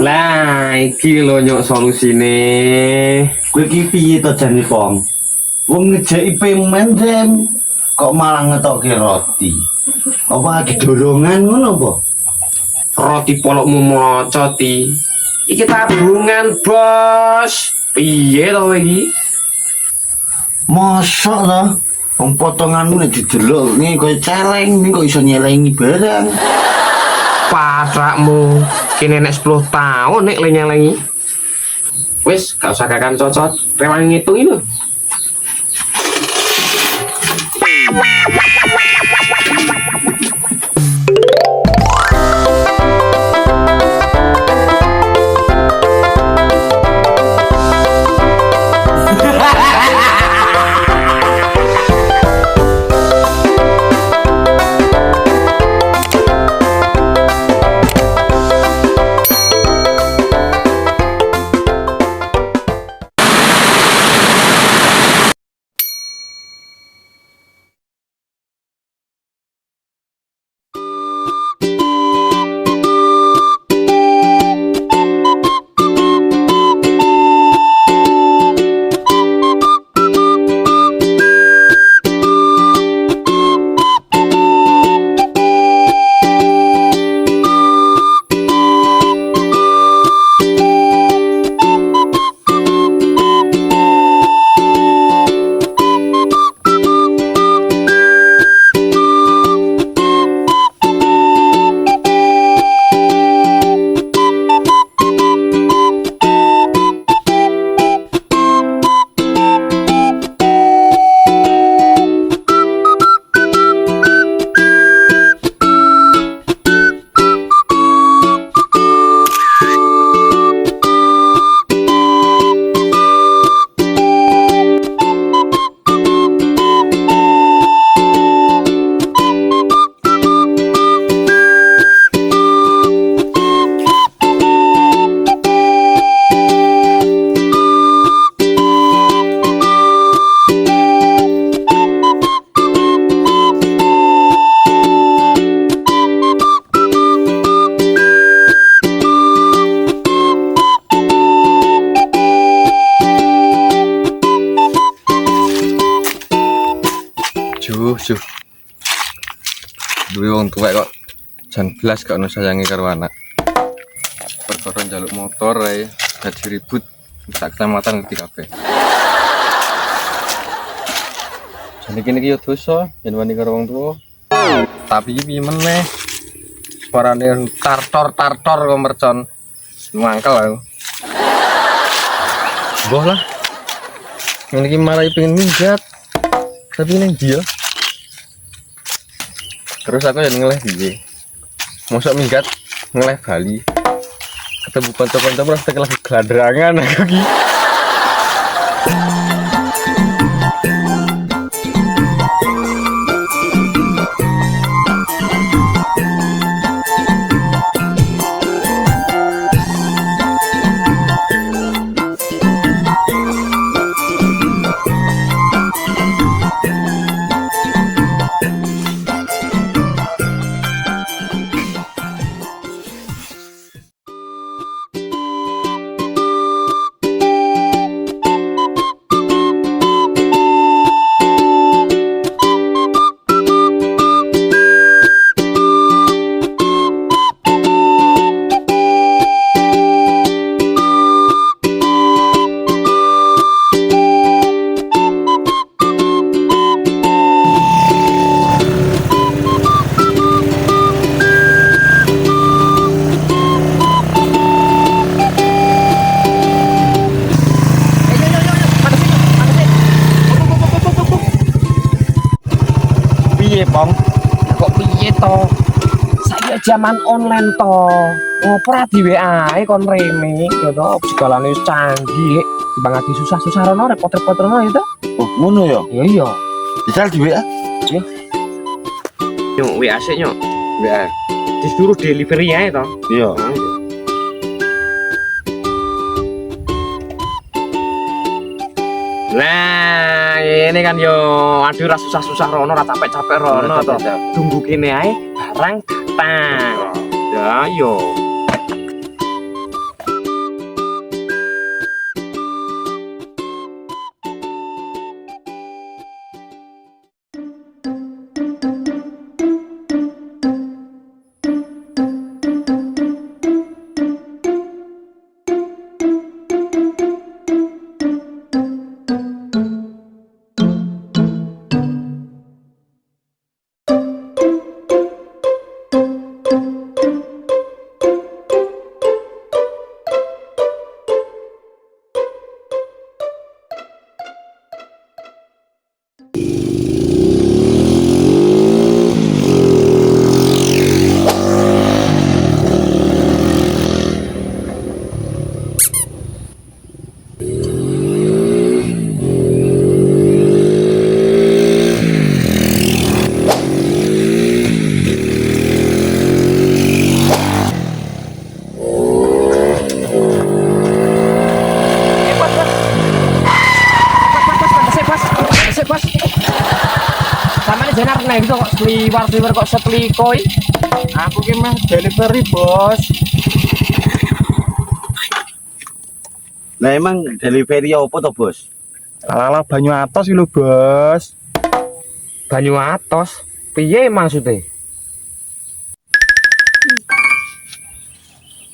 Lah, iki lho nyok solusine. Kowe iki piye to jane, Pong? Wong ngejeki pemen dem kok malah ngetokke roti. Apa ada dorongan ngono apa? Roti polokmu mocoti. Iki tabungan, Bos. Piye to iki? Mosok to? Wong potonganmu nek didelok ngene koyo celeng, ning kok iso nyelengi barang. Patrakmu kene nek 10 tahun nek lengi-lengi. Wis, gak usah kakan cocot. Rewangi ngitung itu. Juh. Duwe wong tuwek kok jan blas gak ono sayangi karo anak. Perkara njaluk motor ae dadi ribut sak kecamatan ngerti kabeh. Jan iki yo dosa yen wani karo wong tuwa. Tapi iki piye meneh? Suarane tartor kok mercon. Mangkel aku. Boh lah. Ngene iki malah pengen minggat. Tapi neng dia terus aku yang ngeleh dia mosok minggat ngeleh Bali ketemu konco-konco merasa lagi gelanderangan aku ki Pong, kok piye to? Saya zaman online to. Ngopra di WA kon reme, ya to, segalane wis canggih. Timbang lagi susah-susah rono repot-repot rono ya to. Oh, ngono ya? Iya. Bisa di WA? Nyok WA sik nyok. WA. Disuruh delivery ae to. Iya. Nah, ini kan yo, aduh ra susah-susah rono, ra capek-capek rono to. Tunggu kene ae barang tang. Ya yo. Jenar nih gitu kok seliwar kok seplikoi. Aku ki meh delivery, Bos. Lah emang delivery apa to, Bos? Ala banyu atos iki lho, Bos. Banyu atos. Piye maksudnya?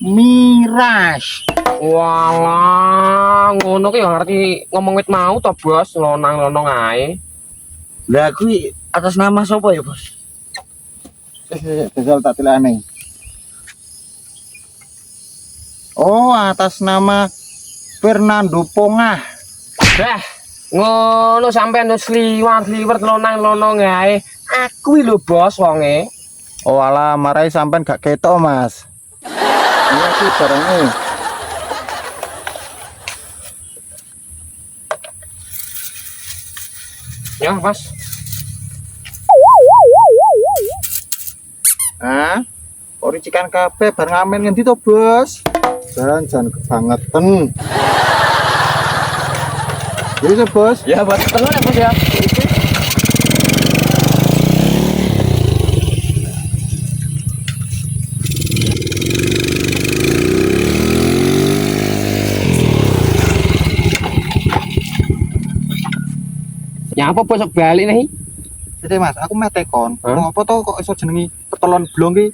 Miras. Walah, ngono ki ngerti ngomong wit mau to, Bos. Lonang-lonong ae. Lah aku atas nama sapa ya, Bos? Besok tak tilane. Oh, atas nama Fernando Pongah. Dah, ngono sampean sliwar lonang-lonong ae. Aku iki lho, Bos, wonge. Oh, ala marai sampean gak ketok, Mas. Iya iki barangnya. Ya, Mas. Hah? Oricikan kabeh bareng amen ngendi to, Bos? Jangan kebangetan. Iya, Bos. Ya, buat tenang ya, Bos ya. Ya apa besok balik nih? Jadi Mas, aku meh tekon. Hah? Ngopo to kok iso jenengi petolon blong ki?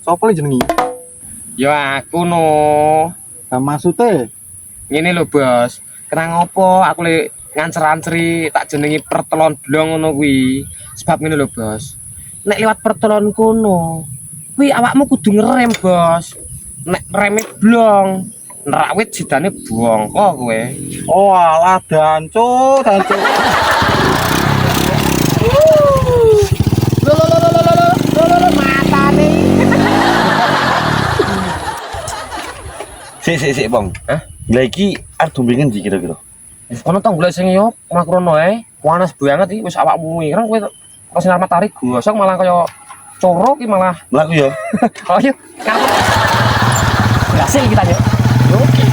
Sopo le jenengi? Ya aku no. Lah maksude Ngene lho, Bos. Kenang ngopo aku le ngancer-anceri tak jenengi pertelon blong ngono kuwi. Sebab ngene lho, Bos. Nek liwat pertelon kono, kuwi awakmu kudu ngerem, Bos. Nek reme blong, nerak wit sidane bongko kowe. oh alah danco. Matane. Sik, Bang. Hah? Lah iki arep dombingan ndi kira-kira? Kono tong golek sing yo makrono ae. Panas banget iki wis awakmu ireng kowe kok sinar matahari gosong malah kaya coro ki malah. Mlaku ya. Oh yuk, berhasil kita yuk. Oke.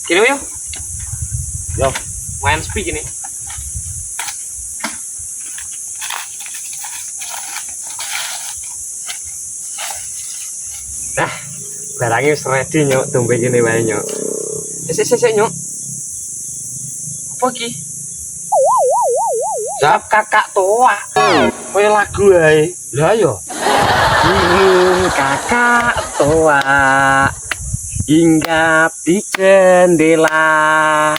Gini yuk. Yo. Main speak ini. Nah, barangnya wis ready nyok, dombe gini wae nyok. Sik nyok. Apa ki? Jawab kakak tua. Koyo lagu ae. Lah yo. Kakak tua hinggap di jendela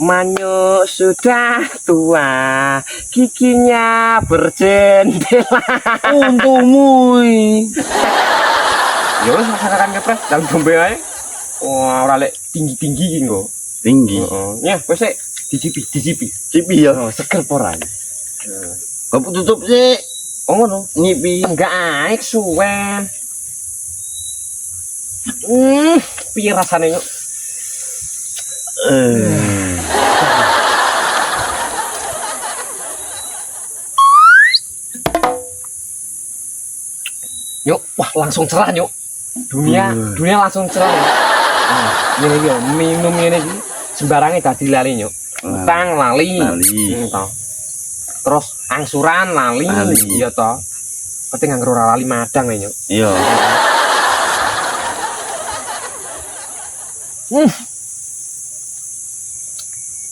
Manyu sudah tua, giginya berjendela. Untukmu. Ya wis masakan kepres dalam dombe ae. Wah, ora lek tinggi-tinggi iki nggo. Tinggi. Heeh. Ya, wis sik dicipi. Cipi ya. Oh, seger poran. Kok tutup sih? Oh ngono. Nyipi. Enggak ae suwen. Piye rasane yuk? Yuk, wah langsung cerah yuk. Dunia langsung cerah. Nah, ini yo minum ini iki sembarangnya dadi lali yuk. Utang lali. Toh. Terus angsuran lali. Iya toh. Penting nganggo ora lali madang yuk. Iya.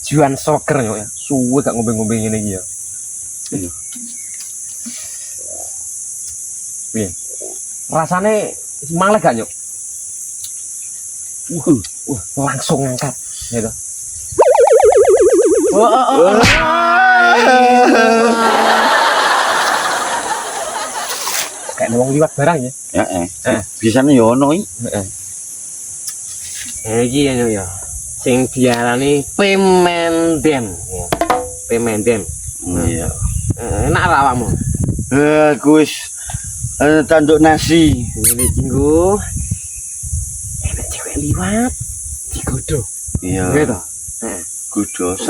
Juan soger yuk ya. Suwe gak ngombe-ngombe ngene iki ya. Piye? Rasane malih gak yuk? Langsung ngangkat gitu. Kayak wong liwat barang ya. Bisane yo ono iki. Iki ya. Sing diarani pemenden. Pemenden. Iya. Enak ra awakmu? Aku wis tanduk nasi. Ngene iki nggo. Enak cewek liwat digodho. Iya. Gitu. Kudos.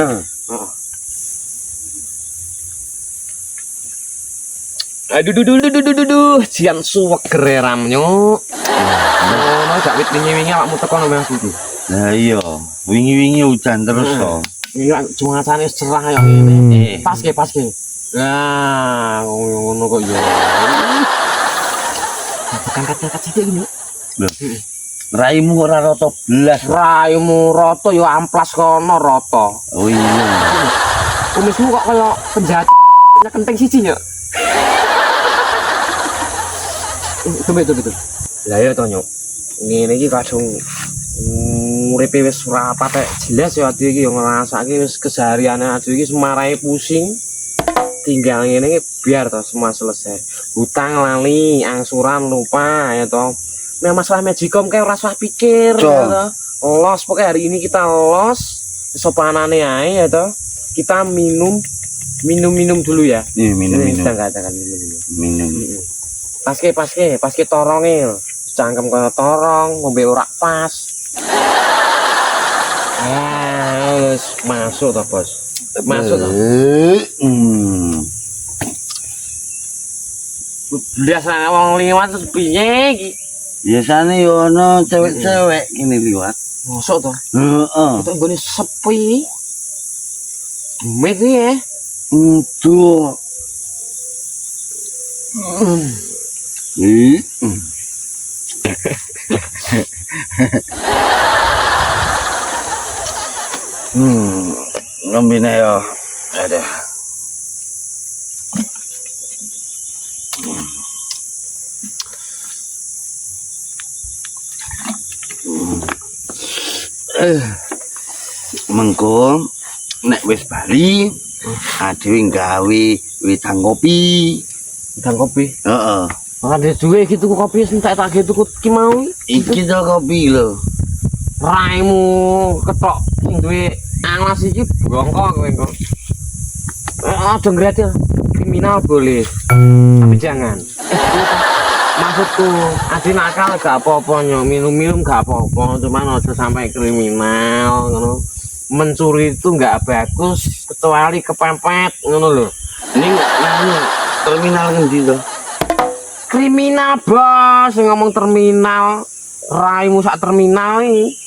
Aduh, jian suweger ramnyo. Ono gak wit wingi-wingi awakmu teko nang aku iki. Nah iya, wingi-wingi hujan terus to. Iya, cuacane cerah kaya ngene. Paske. Nah, ngono kok yo. Kangkat-kangkat sithik iki. Lho. Raimu ora rata blas. Raimu rata yo amplas kono rata. Oh iya. Kumismu kok kaya penjahat kenting siji yo. Betul. Lah ya to nyuk. Ngene iki kadung uripe wis ora patek jelas ya ati iki yo ngrasake wis kesehariane ati iki semarai pusing. Tinggal ngene iki biar to semua selesai. Hutang lali, angsuran lupa ya to. Nah masalah Magicom kayak ora usah pikir ya to. Los pokoknya hari ini kita los sopanane ae ya to. Kita minum dulu ya. Iya, minum. Kita katakan minum. Paske torongil. Cangkem kaya torong, ngombe ora pas. Wis masuk to, Bos. Masuk to. Biasa wong liwat terus piye iki? Biasane yo ono cewek-cewek ini liwat. Mosok to? Heeh. Itu nggone sepi. Met ya. Untuk Ngambine yo. Ada. Mengko nek wis bali adewe gawe wedang kopi. Wedang kopi. Heeh. Ada duwe iki tuku kopi sing tak tuku ki mau. Iki to kopi lho. Raimu ketok sing duwe anglas iki bongkok kowe kok. Ada gratis kriminal boleh. Tapi jangan. Maksudku, adi nakal gak apa-apa nyok, minum gak apa-apa, cuman aja sampai kriminal ngono. Mencuri itu nggak bagus kecuali kepepet ngono lho. Ning terminal ngendi to? Kriminal bos, ngomong terminal, raimu sak terminal iki.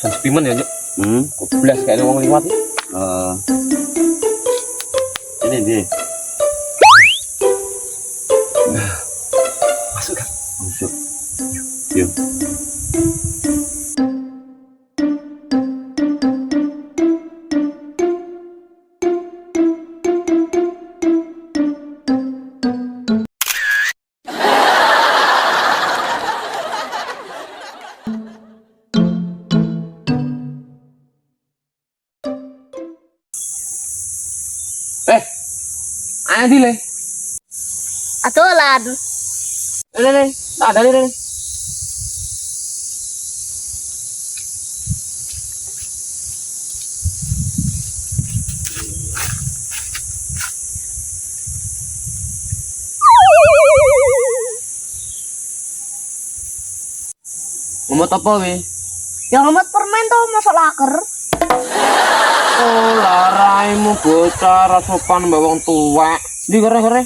Jan sepimen ya, Nyuk. Hmm. Goblas kayaknya wong liwat. Ini dia. Masuk kan? Masuk. Yuk. Ayo di le. Atulan. Le. Tak ada le. Ngomot apa we? Yang amat permen tuh masak laker. Oh, laraimu bocah ra sopan mbak wong tuwek. Ndi kere-kere?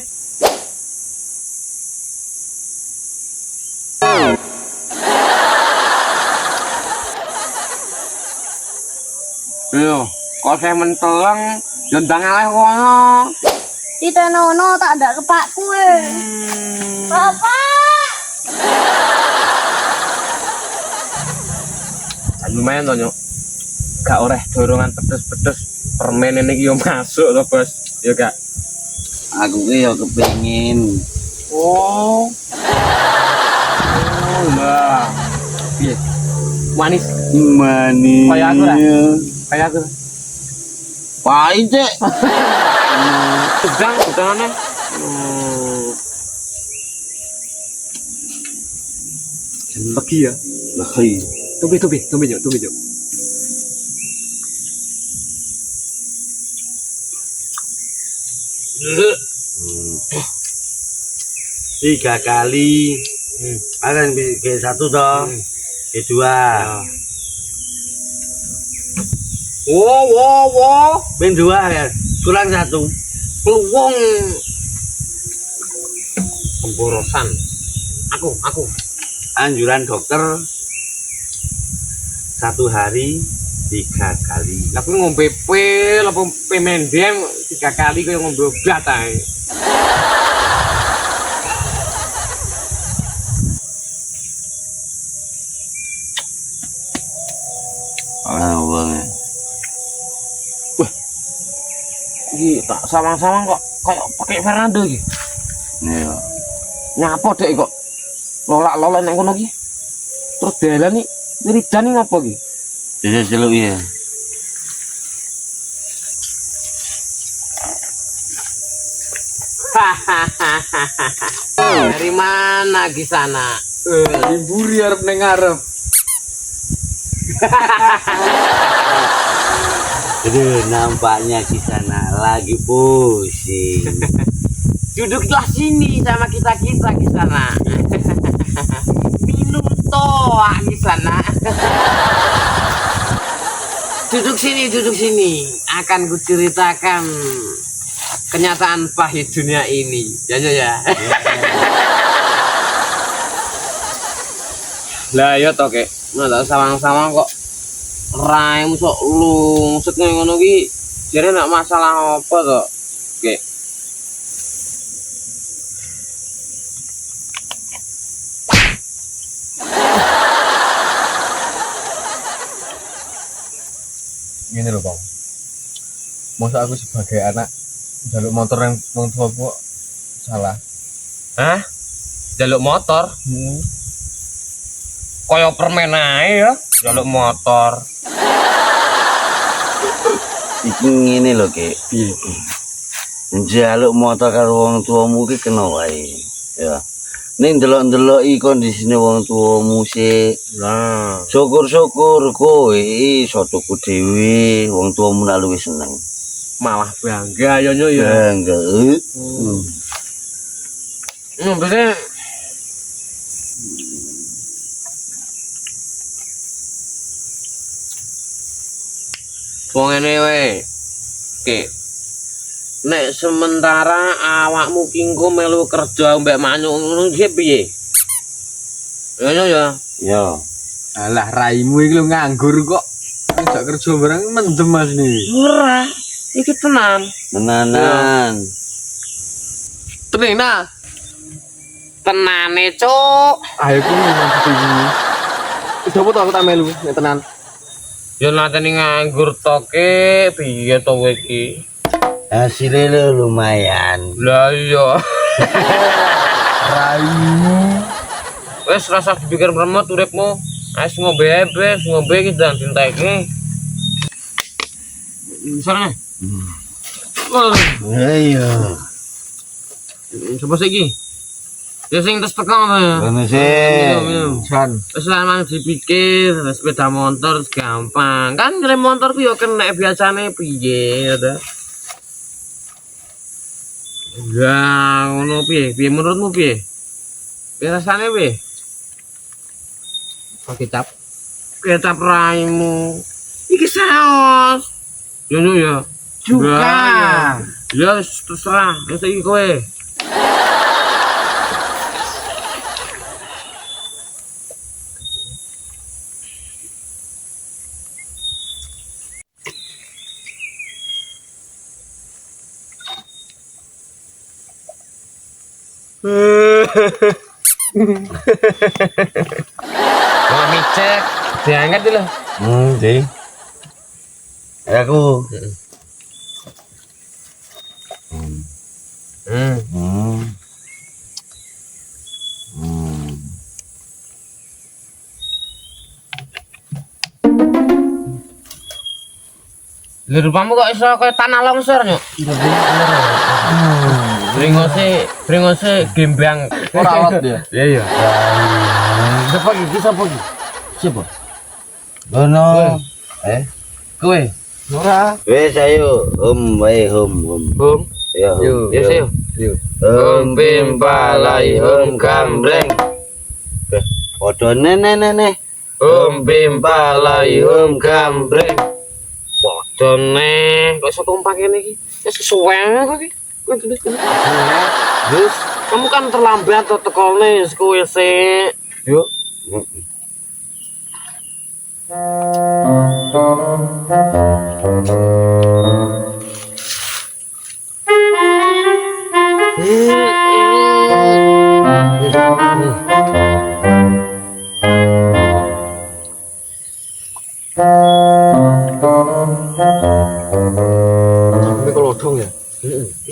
Yo, kok saya menteleng jendang aleh kono. Di tenono tak ada kepak kue. Bapak. Lumayan to, Nyuk. Gak oleh dorongan pedes-pedes permen ini yo masuk to, Bos. Yo gak. Aku ki ya kepengin. Oh. Oh, lah. Piye? Manis Manis. Kayak aku lah. kayak aku. Pahit, Cek. Sedang-sedangane. Lagi ya. Lagi. Tumbe Nyuk. Tiga kali. Akan bikin satu toh. Kedua. Wow. Ben dua ya. Kurang satu. Peluang pemborosan. Aku. Anjuran dokter 1 hari 3 kali. Aku ngombe pil apa pemendem 3 kali kaya ngombe obat ae. Wah. Iki tak samang-samang kok kayak pakai Fernando iki. Iya. Nyapa dek kok lolak-lolak nang kono iki. Terus dalan iki wiridan iki ngopo iki? Bisa celuk ya. Dari mana di sana? Liburi arep ning arep. Aduh, nampaknya di sana lagi pusing. Duduklah sini sama kita di sana. Minum toa di sana. Duduk sini. Akan kuceritakan kenyataan pahit dunia ini. Ya. Lah ya to, Kek. Nah, sawang-sawang kok raimu sok lungset ngono ki. Jare nek masalah apa to, Kek? Gini loh, Bang. Masa aku sebagai anak jaluk motor yang wong tua kok salah. Hah? Jaluk motor? Kaya permen ae ya, jaluk motor. Iki ngene lho, Kek. Piye? Njaluk motor karo wong tuamu ki kena wae. Ya. Ning delok-deloki kondisine wong tuamu sik. Lah, Syukur-syukur kowe iso tuku dhewe, wong tuamu nak luwih seneng. malah bangga ya Nyuk ya. Enggak. Biasanya wong ngene wae. Ki. Nek sementara awakmu ki engko melu kerja mbek manyuk ngono iki piye? Ya. Ya. Alah raimu iki lho nganggur kok. ngejak kerja bareng mendem Mas nih. Ora, iki tenan. Menanan. Tenang. Tenane, Cuk. Ayo ku maksud iki. Wis opo to aku tak melu nek tenan. Ya nateni nganggur toke, piye to kowe iki? Hasilnya lumayan. Lah iya. Rayu. Wes rasa dipikir meremot uripmu. Wes ngombe iki dan dinteke. Misalnya. Ayo. Coba saiki. Ya sing terus tekan ta. Kono sih. Jan. Wis lamang dipikir sepeda motor gampang. Kan rem motor ku yo kena biasane piye ya ta. Ya ngono piye? Piye menurutmu piye? Piye rasane piye? Kecap. Kecap raimu. Iki saos. Yo ya. Juga. Ya terserah, wis iki kowe. Wah, micek. Diangkat dulu. Deh. Aku. Hmm. Hmm. Lha rupamu kok iso kaya tanah longsor, Nyuk? Bringose gembang. Ora awat ya. Iya iya. Siapa iki? Siapa iki? Siapa? Bono. Kowe. Ora. Wes ayo, hum. Bum. Ya, hum. Yes, yo. Hum bim balai hum kambreng. Podo nene. Om bim balai om gambreng. Podone, kok iso kompak ngene iki? Wis kesuwen kok iki. Wis, kamu kan terlambat to tekone, wis kowe sik. Yuk. Sampai kalau dong ya.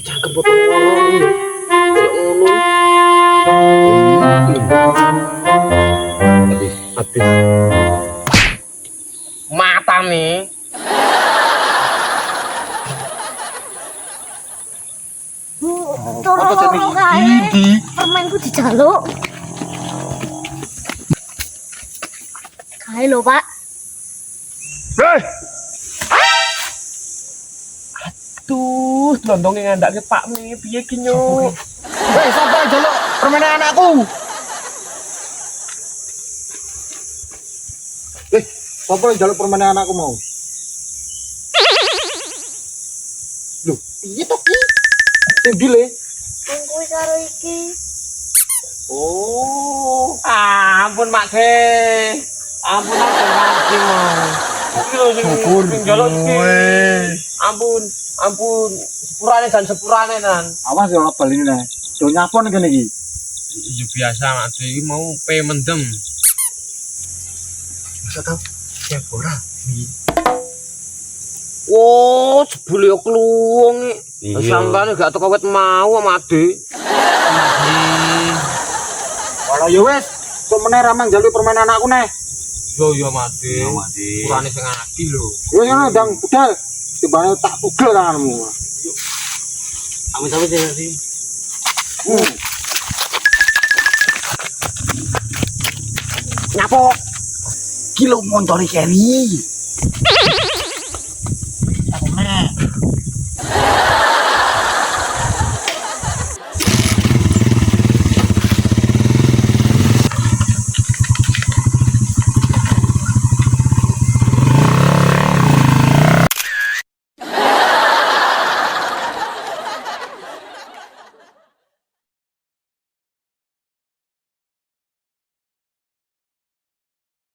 Cangkem potong orang iki. Kayak ngono. Habis. Mata nih. Tolong kae. Permenku dijaluk. Kae lho, Pak. Tuh, londonge ngandake Pak Mi, piye ki Nyuk? Weh, sapa yang jaluk permainan anakku? Sapa yang jaluk permainan anakku mau? Loh, piye to ki? Sing dile. Wong kuwi karo iki. Oh, Ampun Mak Ge. Ampun aku ngerti mau. Iki lho sing njaluk iki. Ampun. Sepurane nan. awas ya bal ini nih. Do nyapon kene iki. Ya biasa Mak Ge iki mau pe mendem. Bisa tau? Ya ora. Oh, jebule yo kluwung iki. Iya. Sampane gak teko wit mau Mak Ade. Kalau ya wes, kok meneh ramang jaluk permainan anakku nih. Yo Mak Ade. Kurane sing adil lho. Wes ngono ndang budal. Tibane tak pugel tanganmu. Amit-amit ya sih. Nyapo? Kilo montore keri.